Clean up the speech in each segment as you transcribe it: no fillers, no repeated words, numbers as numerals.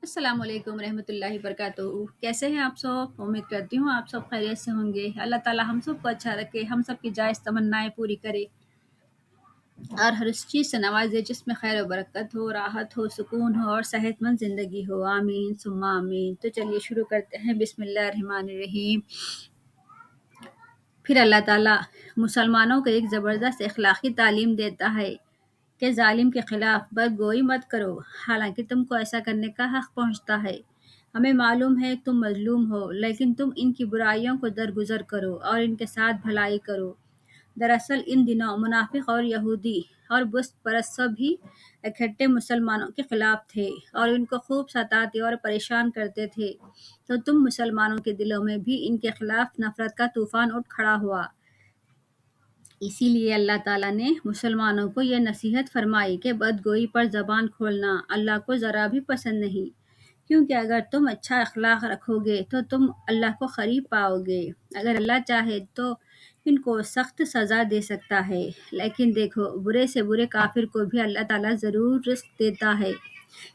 السلام علیکم ورحمۃ اللہ وبرکاتہ۔ کیسے ہیں آپ سب؟ امید کرتی ہوں آپ سب خیریت سے ہوں گے۔ اللہ تعالیٰ ہم سب کو اچھا رکھے، ہم سب کی جائز تمنائیں پوری کرے اور ہر اس چیز سے نوازے جس میں خیر و برکت ہو، راحت ہو، سکون ہو اور صحت مند زندگی ہو۔ آمین ثم آمین۔ تو چلیے شروع کرتے ہیں۔ بسم اللہ الرحمن الرحیم۔ پھر اللہ تعالیٰ مسلمانوں کو ایک زبردست اخلاقی تعلیم دیتا ہے کہ ظالم کے خلاف بدگوئی مت کرو، حالانکہ تم کو ایسا کرنے کا حق پہنچتا ہے۔ ہمیں معلوم ہے تم مظلوم ہو، لیکن تم ان کی برائیوں کو درگزر کرو اور ان کے ساتھ بھلائی کرو۔ دراصل ان دنوں منافق اور یہودی اور بت پرست سب بھی اکٹھے مسلمانوں کے خلاف تھے اور ان کو خوب ستاتے اور پریشان کرتے تھے، تو تم مسلمانوں کے دلوں میں بھی ان کے خلاف نفرت کا طوفان اٹھ کھڑا ہوا۔ اسی لیے اللہ تعالیٰ نے مسلمانوں کو یہ نصیحت فرمائی کہ بدگوئی پر زبان کھولنا اللہ کو ذرا بھی پسند نہیں، کیونکہ اگر تم اچھا اخلاق رکھو گے تو تم اللہ کو قریب پاؤ گے۔ اگر اللہ چاہے تو ان کو سخت سزا دے سکتا ہے، لیکن دیکھو برے سے برے کافر کو بھی اللہ تعالیٰ ضرور رزق دیتا ہے۔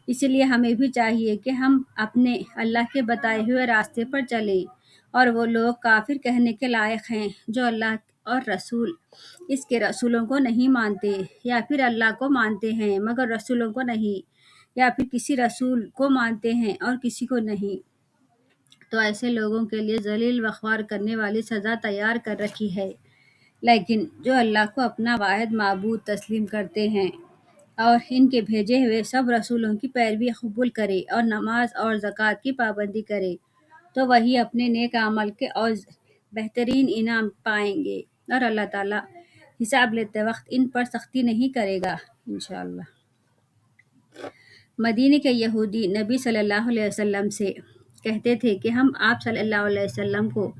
اسی لیے ہمیں بھی چاہیے کہ ہم اپنے اللہ کے بتائے ہوئے راستے پر چلیں، اور وہ لوگ کافر کہنے کے لائق ہیں جو اللہ اور رسول اس کے رسولوں کو نہیں مانتے، یا پھر اللہ کو مانتے ہیں مگر رسولوں کو نہیں، یا پھر کسی رسول کو مانتے ہیں اور کسی کو نہیں۔ تو ایسے لوگوں کے لیے ذلیل و خوار کرنے والی سزا تیار کر رکھی ہے۔ لیکن جو اللہ کو اپنا واحد معبود تسلیم کرتے ہیں اور ان کے بھیجے ہوئے سب رسولوں کی پیروی قبول کرے اور نماز اور زکوٰۃ کی پابندی کرے، تو وہی اپنے نیک عمل کے اور بہترین انعام پائیں گے، اور اللہ تعالیٰ حساب لیتے وقت ان پر سختی نہیں کرے گا انشاءاللہ۔ مدینے کے یہودی نبی صلی اللہ علیہ وسلم سے کہتے تھے کہ ہم آپ صلی اللہ علیہ وسلم کو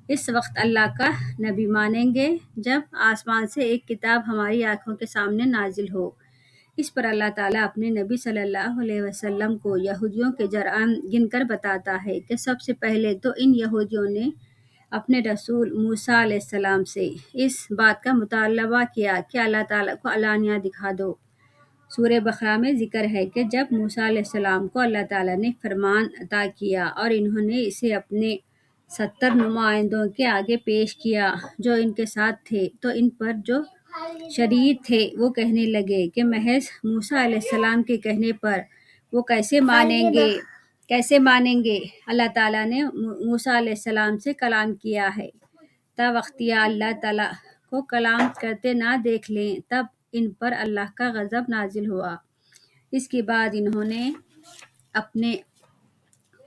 اس وقت اللہ کا نبی مانیں گے جب آسمان سے ایک کتاب ہماری آنکھوں کے سامنے نازل ہو۔ اس پر اللہ تعالیٰ اپنے نبی صلی اللہ علیہ وسلم کو یہودیوں کے جرائم گن کر بتاتا ہے کہ سب سے پہلے تو ان یہودیوں نے اپنے رسول موسیٰ علیہ السلام سے اس بات کا مطالبہ کیا کہ اللہ تعالیٰ کو علانیہ دکھا دو۔ سورہ بقرہ میں ذکر ہے کہ جب موسیٰ علیہ السلام کو اللہ تعالیٰ نے فرمان عطا کیا اور انہوں نے اسے اپنے 70 نمائندوں کے آگے پیش کیا جو ان کے ساتھ تھے، تو ان پر جو شریعت تھے وہ کہنے لگے کہ محض موسیٰ علیہ السلام کے کہنے پر وہ کیسے مانیں گے۔ اللہ تعالیٰ نے موسیٰ علیہ السلام سے کلام کیا ہے، تا وقت یا اللہ تعالیٰ کو کلام کرتے نہ دیکھ لیں تب ان پر اللہ کا غضب نازل ہوا۔ اس کے بعد انہوں نے اپنے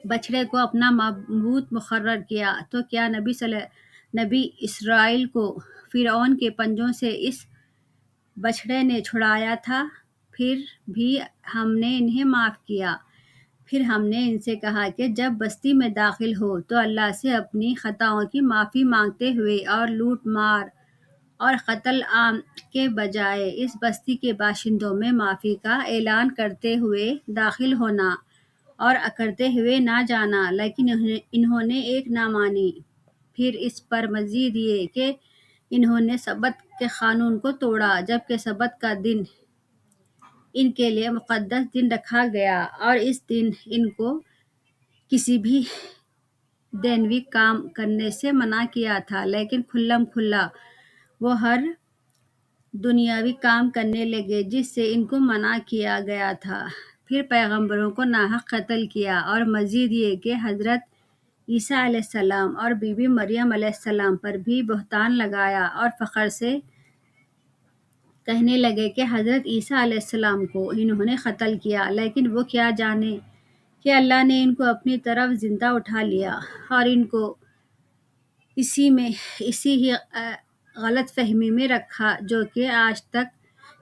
بچڑے کو اپنا معبود مقرر کیا، تو کیا نبی اسرائیل کو فرعون کے پنجوں سے اس بچڑے نے چھڑایا تھا؟ پھر بھی ہم نے انہیں معاف کیا۔ پھر ہم نے ان سے کہا کہ جب بستی میں داخل ہو تو اللہ سے اپنی خطاؤں کی معافی مانگتے ہوئے اور لوٹ مار اور قتل عام کے بجائے اس بستی کے باشندوں میں معافی کا اعلان کرتے ہوئے داخل ہونا اور کرتے ہوئے نہ جانا، لیکن انہوں نے ایک نہ مانی۔ پھر اس پر مزید یہ کہ انہوں نے سبت کے قانون کو توڑا، جبکہ سبت کا دن ان کے لیے مقدس دن رکھا گیا، اور اس دن ان کو کسی بھی دنیوی کام کرنے سے منع کیا تھا، لیکن کھلم کھلا وہ ہر دنیاوی کام کرنے لگے جس سے ان کو منع کیا گیا تھا۔ پھر پیغمبروں کو ناحق قتل کیا، اور مزید یہ کہ حضرت عیسیٰ علیہ السلام اور بی بی مریم علیہ السلام پر بھی بہتان لگایا اور فخر سے کہنے لگے کہ حضرت عیسیٰ علیہ السلام کو انہوں نے قتل کیا، لیکن وہ کیا جانے کہ اللہ نے ان کو اپنی طرف زندہ اٹھا لیا، اور ان کو اسی ہی غلط فہمی میں رکھا، جو کہ آج تک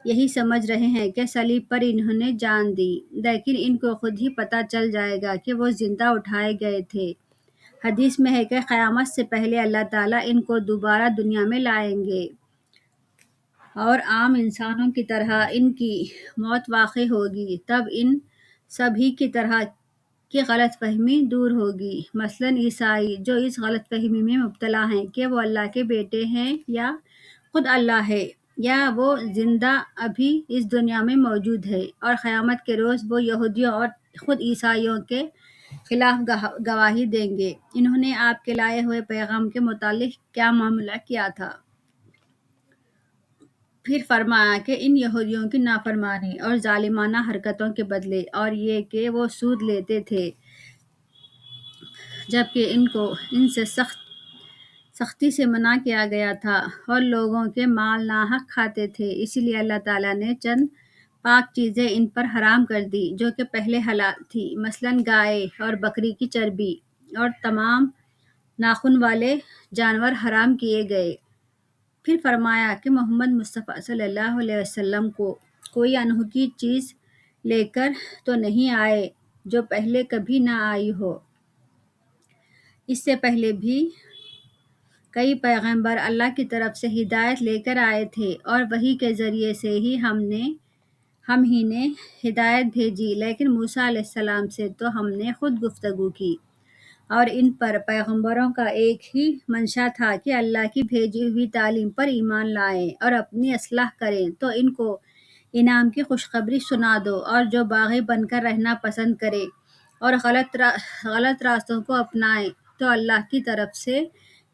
یہی سمجھ رہے ہیں کہ صلیب پر انہوں نے جان دی، لیکن ان کو خود ہی پتہ چل جائے گا کہ وہ زندہ اٹھائے گئے تھے۔ حدیث میں ہے کہ قیامت سے پہلے اللہ تعالیٰ ان کو دوبارہ دنیا میں لائیں گے، اور عام انسانوں کی طرح ان کی موت واقع ہوگی۔ تب ان سبھی کی طرح کی غلط فہمی دور ہوگی، مثلاً عیسائی جو اس غلط فہمی میں مبتلا ہیں کہ وہ اللہ کے بیٹے ہیں یا خود اللہ ہے، یا وہ زندہ ابھی اس دنیا میں موجود ہے، اور قیامت کے روز وہ یہودیوں اور خود عیسائیوں کے خلاف گواہی دیں گے۔ انہوں نے آپ کے لائے ہوئے پیغام کے متعلق کیا معاملہ کیا تھا؟ پھر فرمایا کہ ان یہودیوں کی نافرمانی اور ظالمانہ حرکتوں کے بدلے اور یہ کہ وہ سود لیتے تھے جبکہ ان کو ان سے سختی سے منع کیا گیا تھا اور لوگوں کے مال ناحق کھاتے تھے، اسی لیے اللہ تعالیٰ نے چند پاک چیزیں ان پر حرام کر دی جو کہ پہلے حلال تھی، مثلاً گائے اور بکری کی چربی اور تمام ناخن والے جانور حرام کیے گئے۔ پھر فرمایا کہ محمد مصطفیٰ صلی اللہ علیہ وسلم کو کوئی انوکھی چیز لے کر تو نہیں آئے جو پہلے کبھی نہ آئی ہو۔ اس سے پہلے بھی کئی پیغمبر اللہ کی طرف سے ہدایت لے کر آئے تھے اور وحی کے ذریعے سے ہی ہم ہی نے ہدایت بھیجی، لیکن موسیٰ علیہ السلام سے تو ہم نے خود گفتگو کی اور ان پر پیغمبروں کا ایک ہی منشا تھا کہ اللہ کی بھیجی ہوئی تعلیم پر ایمان لائیں اور اپنی اصلاح کریں، تو ان کو انعام کی خوشخبری سنا دو، اور جو باغی بن کر رہنا پسند کرے اور غلط راستوں کو اپنائے تو اللہ کی طرف سے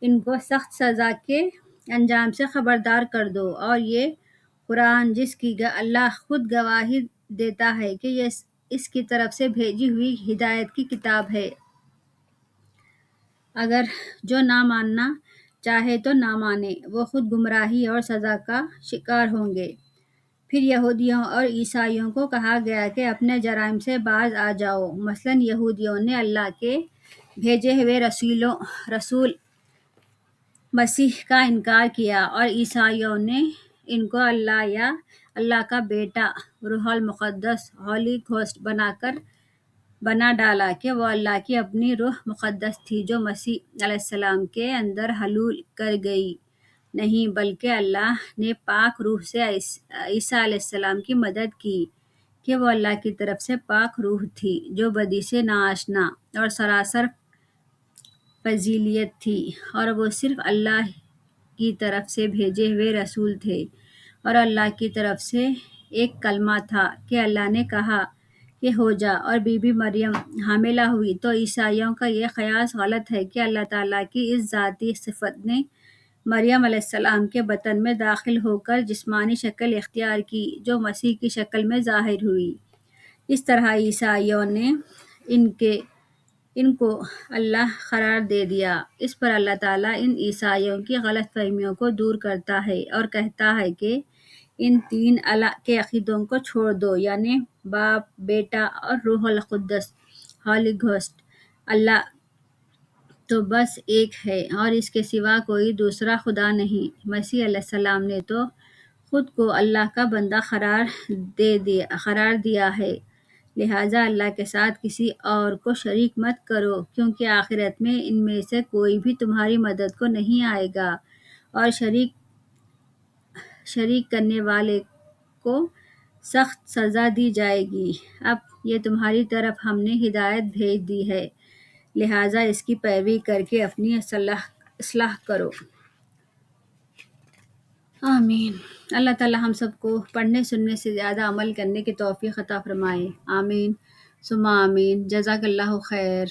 ان کو سخت سزا کے انجام سے خبردار کر دو۔ اور یہ قرآن جس کی اللہ خود گواہی دیتا ہے کہ یہ اس کی طرف سے بھیجی ہوئی ہدایت کی کتاب ہے، اگر جو نہ ماننا چاہے تو نہ مانے، وہ خود گمراہی اور سزا کا شکار ہوں گے۔ پھر یہودیوں اور عیسائیوں کو کہا گیا کہ اپنے جرائم سے باز آ جاؤ، مثلاً یہودیوں نے اللہ کے بھیجے ہوئے رسول مسیح کا انکار کیا اور عیسائیوں نے ان کو اللہ یا اللہ کا بیٹا روح المقدس ہولی گھوسٹ بنا ڈالا کہ وہ اللہ کی اپنی روح مقدس تھی جو مسیح علیہ السلام کے اندر حلول کر گئی، نہیں بلکہ اللہ نے پاک روح سے عیسیٰ علیہ السلام کی مدد کی کہ وہ اللہ کی طرف سے پاک روح تھی جو بدی سے ناآشنا اور سراسر فضیلیت تھی، اور وہ صرف اللہ کی طرف سے بھیجے ہوئے رسول تھے، اور اللہ کی طرف سے ایک کلمہ تھا کہ اللہ نے کہا کہ ہو جا، اور بی بی مریم حاملہ ہوئی۔ تو عیسائیوں کا یہ قیاس غلط ہے کہ اللہ تعالیٰ کی اس ذاتی صفت نے مریم علیہ السلام کے بطن میں داخل ہو کر جسمانی شکل اختیار کی جو مسیح کی شکل میں ظاہر ہوئی۔ اس طرح عیسائیوں نے ان کو اللہ قرار دے دیا۔ اس پر اللہ تعالیٰ ان عیسائیوں کی غلط فہمیوں کو دور کرتا ہے اور کہتا ہے کہ ان تین اللہ کے عقیدوں کو چھوڑ دو، یعنی باپ، بیٹا اور روح القدس ہولی گھوسٹ۔ اللہ تو بس ایک ہے اور اس کے سوا کوئی دوسرا خدا نہیں۔ مسیح علیہ السلام نے تو خود کو اللہ کا بندہ قرار دیا ہے، لہٰذا اللہ کے ساتھ کسی اور کو شریک مت کرو، کیونکہ آخرت میں ان میں سے کوئی بھی تمہاری مدد کو نہیں آئے گا اور شریک کرنے والے کو سخت سزا دی جائے گی۔ اب یہ تمہاری طرف ہم نے ہدایت بھیج دی ہے، لہٰذا اس کی پیروی کر کے اپنی اصلاح کرو۔ آمین۔ اللہ تعالیٰ ہم سب کو پڑھنے سننے سے زیادہ عمل کرنے کی توفیق عطا فرمائے۔ آمین ثم آمین۔ جزاک اللہ خیر۔